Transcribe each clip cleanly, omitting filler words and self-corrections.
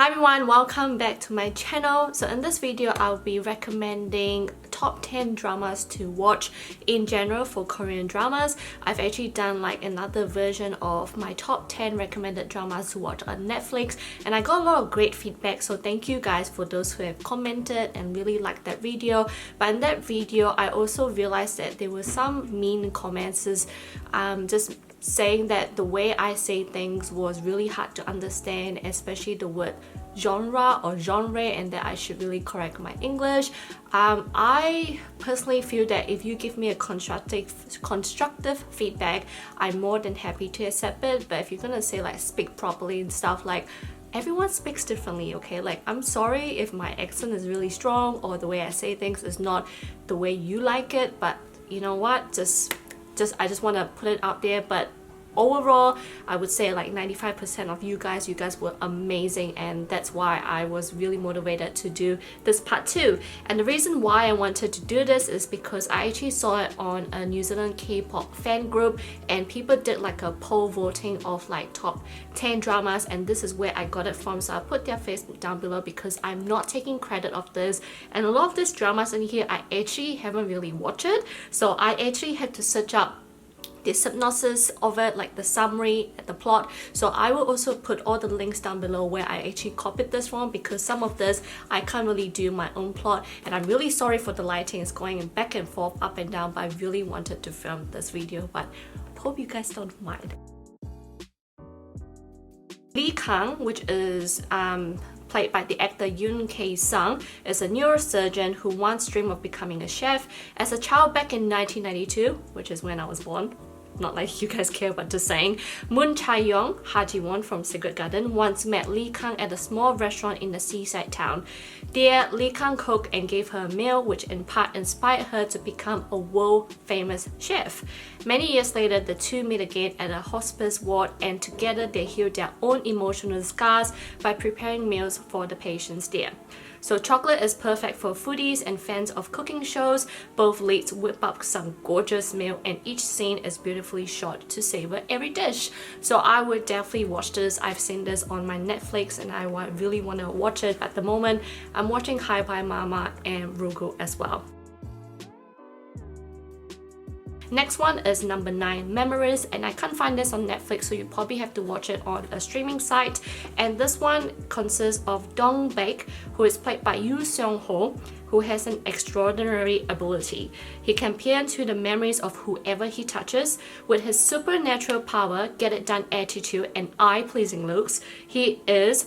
Hi everyone, welcome back to my channel. So in this video, I'll be recommending top 10 dramas to watch in general for Korean dramas. I've actually done like another version of my top 10 recommended dramas to watch on Netflix, and I got a lot of great feedback, so thank you guys for those who have commented and really liked that video. But in that video, I also realized that there were some mean comments just saying that the way I say things was really hard to understand, especially the word genre or genre, and that I should really correct my English. I personally feel that if you give me a constructive feedback, I'm more than happy to accept it. But if you're gonna say like speak properly and stuff, like everyone speaks differently, okay? Like I'm sorry if my accent is really strong or the way I say things is not the way you like it, but you know what, I just want to put it out there. But overall, I would say like 95% of you guys were amazing, and that's why I was really motivated to do this part 2. And the reason why I wanted to do this is because I actually saw it on a New Zealand K-pop fan group, and people did like a poll voting of like top 10 dramas, and this is where I got it from. So I'll put their Facebook down below because I'm not taking credit of this, and a lot of these dramas in here I actually haven't really watched it, so I actually had to search up the synopsis of it, like the summary, the plot. So I will also put all the links down below where I actually copied this from, because some of this I can't really do my own plot, and I'm really sorry for the lighting. It's going back and forth, up and down, but I really wanted to film this video, but hope you guys don't mind. Lee Kang, which is played by the actor Yoon K-sung, is a neurosurgeon who once dreamed of becoming a chef. As a child back in 1992, which is when I was born, not like you guys care, but just saying, Moon Chae-young, Ha Ji-won from Secret Garden, once met Lee Kang at a small restaurant in the seaside town. There, Lee Kang cooked and gave her a meal, which in part inspired her to become a world-famous chef. Many years later, the two meet again at a hospice ward, and together they heal their own emotional scars by preparing meals for the patients there. So chocolate is perfect for foodies and fans of cooking shows. Both leads whip up some gorgeous meal, and each scene is beautifully shot to savor every dish. So I would definitely watch this. I've seen this on my Netflix and I really want to watch it. At the moment, I'm watching Hi Bye Mama and Rugo as well. Next one is number 9, Memorist, and I can't find this on Netflix, so you probably have to watch it on a streaming site. And this one consists of Dong Baek, who is played by Yoo Seong-ho, who has an extraordinary ability. He can peer into the memories of whoever he touches. With his supernatural power, get it done attitude, and eye-pleasing looks, he is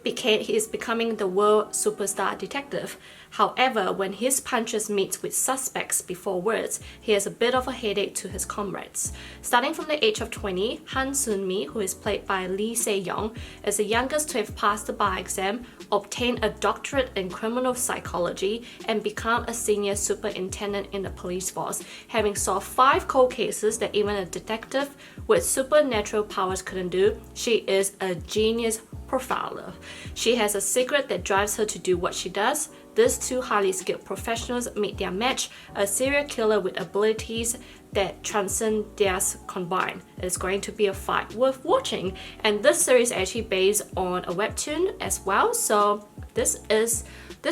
becoming the world superstar detective. However, when his punches meet with suspects before words, he has a bit of a headache to his comrades. Starting from the age of 20, Han Sun-mi, who is played by Lee Se-young, is the youngest to have passed the bar exam, obtained a doctorate in criminal psychology, and become a senior superintendent in the police force, having solved 5 cold cases that even a detective with supernatural powers couldn't do. She is a genius profiler. She has a secret that drives her to do what she does. These two highly skilled professionals meet their match, a serial killer with abilities that transcend theirs combined. It's going to be a fight worth watching. And this series is actually based on a webtoon as well, so this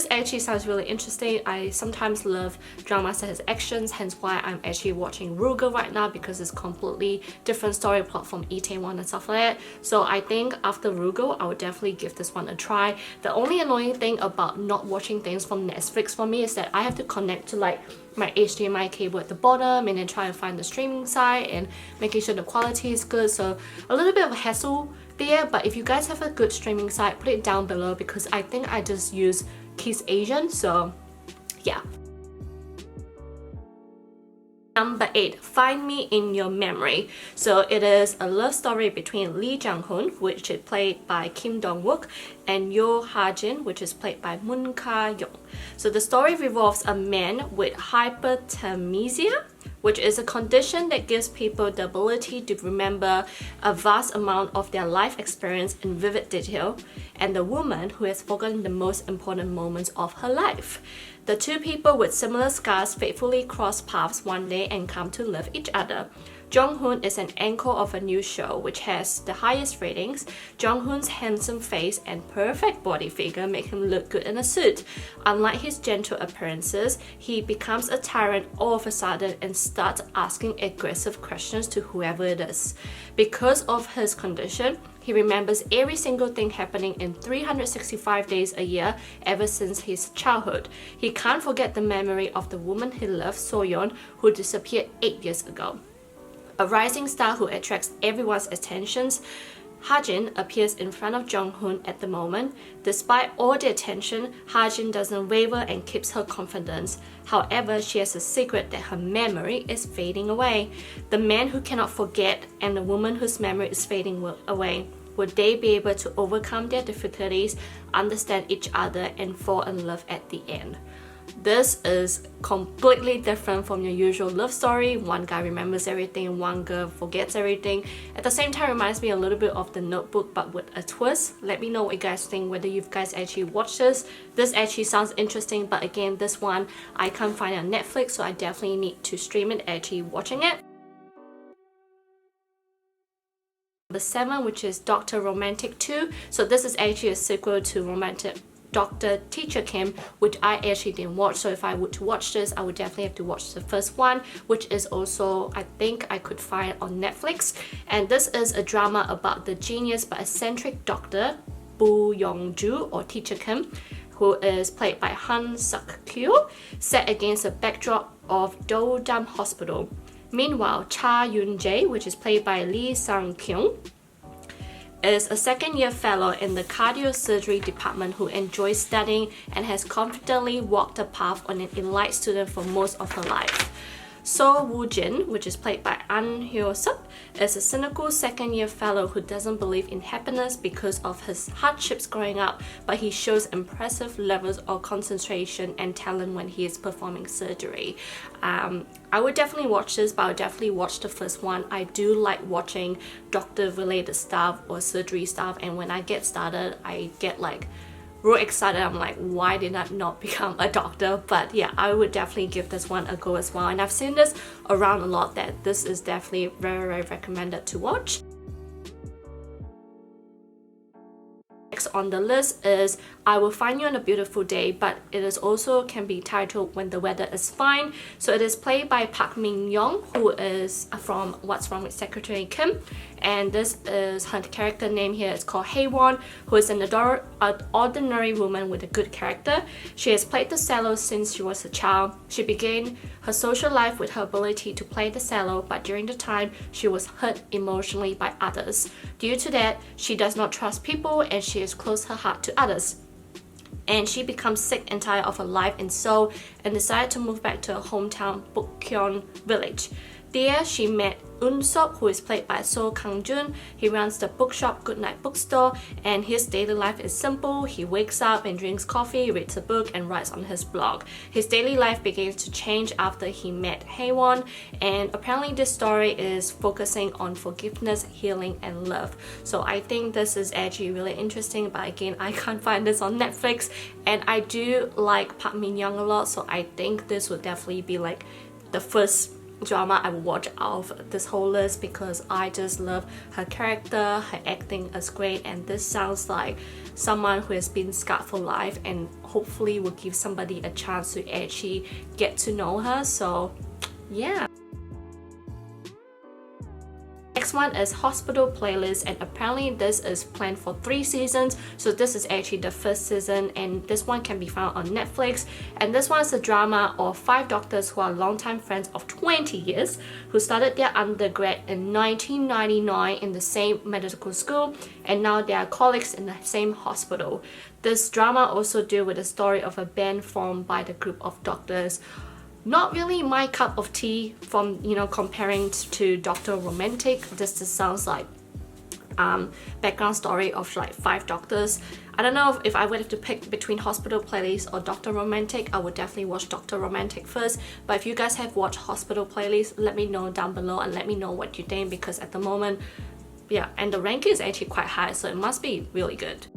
actually sounds really interesting. I sometimes love dramas that has actions, hence why I'm actually watching Rugo right now, because it's completely different story plot from ITAEWON and stuff like that. So I think after Rugo, I would definitely give this one a try. The only annoying thing about not watching things from Netflix for me is that I have to connect to like my HDMI cable at the bottom and then try and find the streaming site and making sure the quality is good. So a little bit of a hassle there, but if you guys have a good streaming site, put it down below, because I think I just use Kiss Asian, so yeah. Number 8, Find Me in Your Memory. So it is a love story between Lee Jang-hoon, which is played by Kim Dong-wook, and Yo Ha-jin, which is played by Moon Ka-young. So the story revolves a man with hyperthermesia, which is a condition that gives people the ability to remember a vast amount of their life experience in vivid detail, and the woman who has forgotten the most important moments of her life. The two people with similar scars fatefully cross paths one day and come to love each other. Jong-hoon is an anchor of a new show which has the highest ratings. Jong-hoon's handsome face and perfect body figure make him look good in a suit. Unlike his gentle appearances, he becomes a tyrant all of a sudden and starts asking aggressive questions to whoever it is. Because of his condition, he remembers every single thing happening in 365 days a year ever since his childhood. He can't forget the memory of the woman he loved, So-yeon, who disappeared 8 years ago. A rising star who attracts everyone's attentions, Ha-jin appears in front of Jong-hoon at the moment. Despite all the attention, Ha-jin doesn't waver and keeps her confidence. However, she has a secret that her memory is fading away. The man who cannot forget and the woman whose memory is fading away, would they be able to overcome their difficulties, understand each other, and fall in love at the end? This is completely different from your usual love story. One guy remembers everything, one girl forgets everything. At the same time, it reminds me a little bit of The Notebook but with a twist. Let me know what you guys think, whether you guys actually watched this. This actually sounds interesting, but again, this one I can't find on Netflix, so I definitely need to stream it actually watching it. Number 7, which is Dr. Romantic 2. So this is actually a sequel to Romantic Dr. Teacher Kim, which I actually didn't watch. So if I were to watch this, I would definitely have to watch the first one, which is also, I think I could find on Netflix. And this is a drama about the genius but eccentric doctor Boo Young-ju, or Teacher Kim, who is played by Han Suk-kyu, set against a backdrop of Do-dam Hospital. Meanwhile, Cha Yoon-jae, which is played by Lee Sang-kyung, is a second-year fellow in the cardio-surgery department who enjoys studying and has confidently walked the path on an elite student for most of her life. So Woo-jin, which is played by An Hyo-suk, is a cynical second-year fellow who doesn't believe in happiness because of his hardships growing up, but he shows impressive levels of concentration and talent when he is performing surgery. I would definitely watch this, but I would definitely watch the first one. I do like watching doctor-related stuff or surgery stuff, and when I get started, I get like real excited. I'm like, why did I not become a doctor? But yeah, I would definitely give this one a go as well. And I've seen this around a lot that this is definitely very, very recommended to watch. Next on the list is I Will Find You on a Beautiful Day, but it is also can be titled When the Weather is Fine. So it is played by Park Min-young, who is from What's Wrong with Secretary Kim, and this is her character name here is called Hae-won, who is an ordinary woman with a good character. She has played the cello since she was a child. She began her social life with her ability to play the cello, but during the time she was hurt emotionally by others. Due to that, she does not trust people and she has closed her heart to others. And she becomes sick and tired of her life in Seoul and decided to move back to her hometown Bukyeon village. There, she met Eun-seok, who is played by So Kang-jun. He runs the bookshop Goodnight Bookstore, and his daily life is simple. He wakes up and drinks coffee, reads a book, and writes on his blog. His daily life begins to change after he met Hae-won, and apparently this story is focusing on forgiveness, healing, and love. So I think this is actually really interesting, but again, I can't find this on Netflix, and I do like Park Min-young a lot, so I think this would definitely be like the first drama I will watch out of this whole list because I just love her character, her acting is great, and this sounds like someone who has been scarred for life and hopefully will give somebody a chance to actually get to know her. So yeah. Next one is Hospital Playist, and apparently this is planned for 3 seasons. So this is actually the first season, and this one can be found on Netflix. And this one is a drama of 5 doctors who are longtime friends of 20 years who started their undergrad in 1999 in the same medical school, and now they are colleagues in the same hospital. This drama also deals with the story of a band formed by the group of doctors. Not really my cup of tea from, comparing to Dr. Romantic. This just sounds like background story of like 5 doctors. I don't know if I would have to pick between Hospital Playist or Dr. Romantic. I would definitely watch Dr. Romantic first. But if you guys have watched Hospital Playist, let me know down below and let me know what you think, because at the moment, yeah, and the ranking is actually quite high, so it must be really good.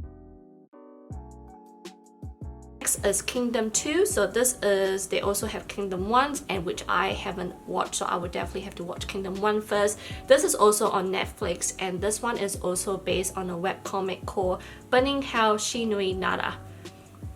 Next is Kingdom 2. So this is, they also have Kingdom 1, and which I haven't watched, so I would definitely have to watch Kingdom 1 first. This is also on Netflix, and this one is also based on a webcomic called Burning Hell Shinui Nara.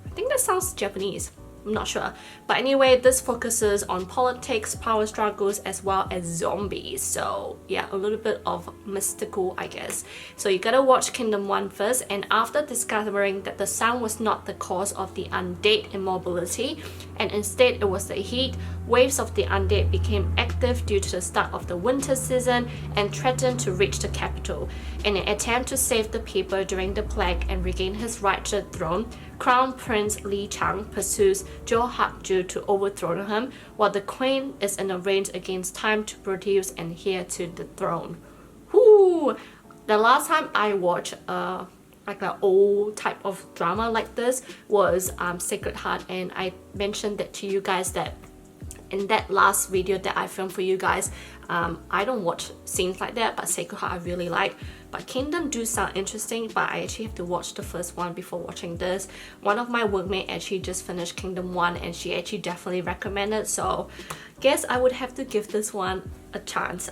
I think that sounds Japanese. I'm not sure. But anyway, this focuses on politics, power struggles, as well as zombies. So yeah, a little bit of mystical, I guess. So you gotta watch Kingdom 1 first, and after discovering that the sun was not the cause of the undead immobility, and instead it was the heat, waves of the undead became active due to the start of the winter season and threatened to reach the capital. In an attempt to save the people during the plague and regain his rightful throne, Crown Prince Li Chang pursues Jo Hak-ju to overthrow him, while the queen is in a race against time to produce an heir to the throne. Whoo! The last time I watched like an old type of drama like this was Sacred Heart, and I mentioned that to you guys that in that last video that I filmed for you guys, I don't watch scenes like that, but Sacred Heart I really like. But Kingdom do sound interesting, but I actually have to watch the first one before watching this. One of my workmates actually just finished Kingdom 1, and she actually definitely recommended, so guess I would have to give this one a chance.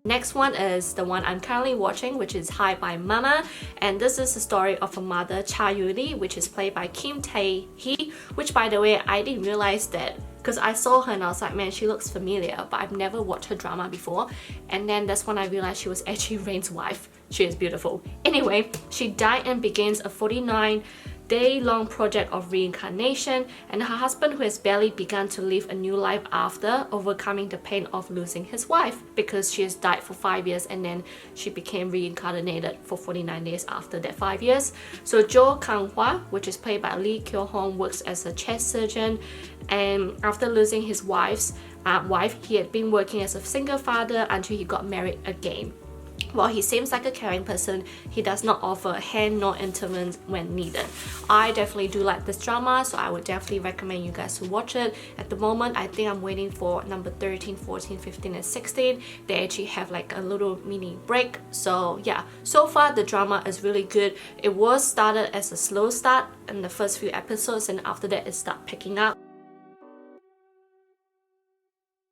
Next one is the one I'm currently watching, which is Hi by Mama, and this is the story of a mother, Cha Yuli, which is played by Kim Tae-hee, which by the way, I didn't realize that because I saw her and I was like, man, she looks familiar, but I've never watched her drama before. And then that's when I realized she was actually Rain's wife. She is beautiful. Anyway, she died and begins a 49-day-long project of reincarnation, and her husband, who has barely begun to live a new life after overcoming the pain of losing his wife, because she has died for 5 years and then she became reincarnated for 49 days after that 5 years. So Jo Kang-hwa, which is played by Lee Kyo-hong, works as a chest surgeon, and after losing his wife, he had been working as a single father until he got married again. While he seems like a caring person, he does not offer a hand nor intervene when needed. I definitely do like this drama, so I would definitely recommend you guys to watch it. At the moment, I think I'm waiting for number 13, 14, 15, and 16. They actually have like a little mini break. So yeah, so far the drama is really good. It was started as a slow start in the first few episodes, and after that it started picking up.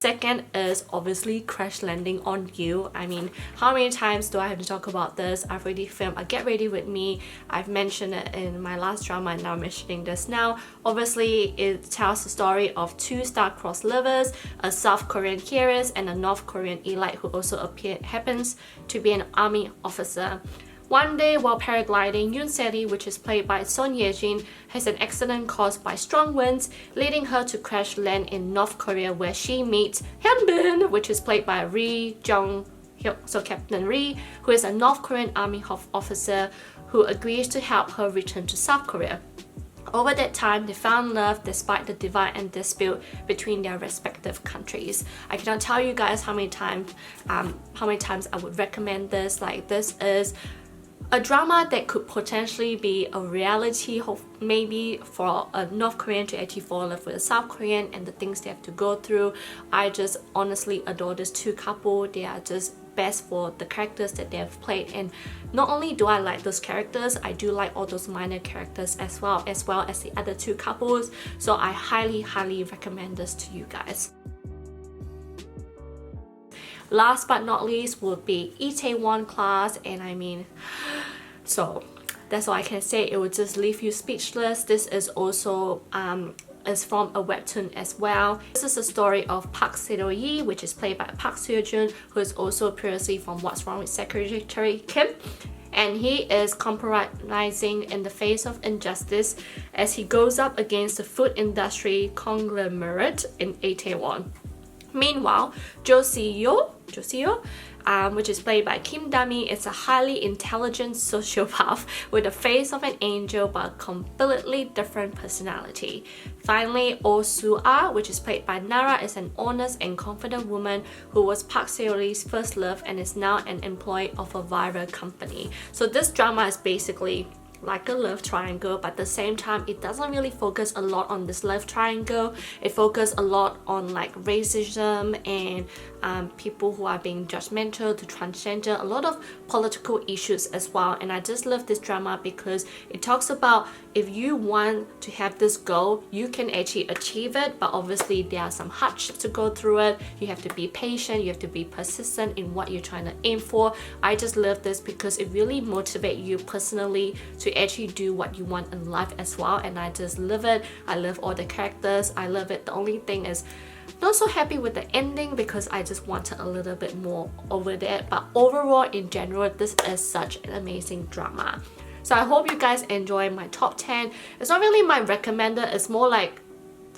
Second is obviously Crash Landing on You. I mean, how many times do I have to talk about this? I've already filmed a Get Ready With Me. I've mentioned it in my last drama, and now I'm mentioning this now. Obviously, it tells the story of two star-crossed lovers, a South Korean heiress and a North Korean elite who also happens to be an army officer. One day, while paragliding, Yoon Se-ri, which is played by Son Ye-jin, has an accident caused by strong winds, leading her to crash land in North Korea, where she meets Hyun-bin, which is played by Ri Jong-hyuk, so Captain Ri, who is a North Korean army officer who agrees to help her return to South Korea. Over that time, they found love despite the divide and dispute between their respective countries. I cannot tell you guys how many times I would recommend this. Like, this is a drama that could potentially be a reality, maybe for a North Korean to actually fall in love with a South Korean and the things they have to go through. I just honestly adore this two couple. They are just best for the characters that they have played, and not only do I like those characters, I do like all those minor characters as well as the other two couples. So I highly recommend this to you guys. Last but not least would be ITAEWON class, and I mean, so that's all I can say. It would just leave you speechless. This is also is from a webtoon as well. This is the story of Park Se-do-yi, which is played by Park Seo-joon, who is also previously from What's Wrong with Secretary Kim. And he is compromising in the face of injustice as he goes up against the food industry conglomerate in ITAEWON. Meanwhile, Jo Si-yo, which is played by Kim Da-mi, is a highly intelligent sociopath with the face of an angel but a completely different personality. Finally, Oh Soo-ah, which is played by Nara, is an honest and confident woman who was Park Se-ri's first love and is now an employee of a viral company. So this drama is basically like a love triangle, but at the same time it doesn't really focus a lot on this love triangle. It focuses a lot on like racism and people who are being judgmental to transgender, a lot of political issues as well. And I just love this drama because it talks about if you want to have this goal, you can actually achieve it, but obviously there are some hardships to go through it. You have to be patient, you have to be persistent in what you're trying to aim for. I just love this because it really motivates you personally to actually do what you want in life as well, and I just love it. I love all the characters, I love it. The only thing is not so happy with the ending because I just wanted a little bit more over there, but overall in general this is such an amazing drama. So I hope you guys enjoy my top 10. It's not really my recommended, it's more like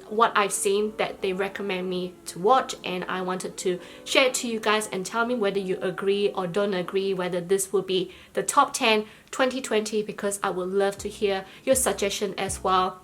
what I've seen that they recommend me to watch, and I wanted to share it to you guys and tell me whether you agree or don't agree, whether this will be the top 10 2020, because I would love to hear your suggestion as well.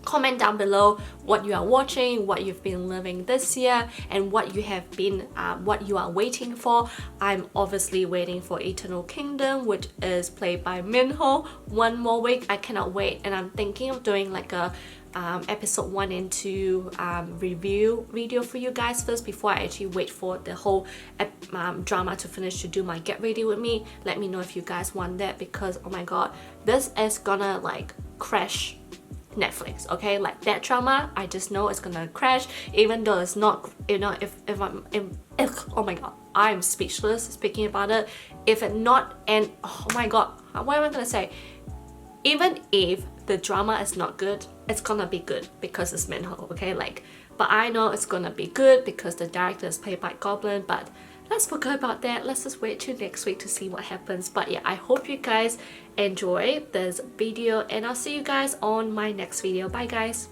Comment down below what you are watching, what you've been loving this year, and what you have been what you are waiting for. I'm obviously waiting for Eternal Kingdom, which is played by Minho. One more week, I cannot wait, and I'm thinking of doing like a episode 1 and 2 review video for you guys first before I actually wait for the whole drama to finish to do my get ready with me. Let me know if you guys want that, because oh my god, this is gonna like crash Netflix, okay? Like that drama, I just know it's gonna crash, even though it's not, you know, if oh my god, I'm speechless speaking about it. If it not, and oh my god, what am I gonna say? Even if the drama is not good, it's gonna be good because it's Minho, okay? Like, but I know it's gonna be good because the director is played by Goblin, but let's forget about that. Let's just wait till next week to see what happens. But yeah, I hope you guys enjoy this video, and I'll see you guys on my next video. Bye guys.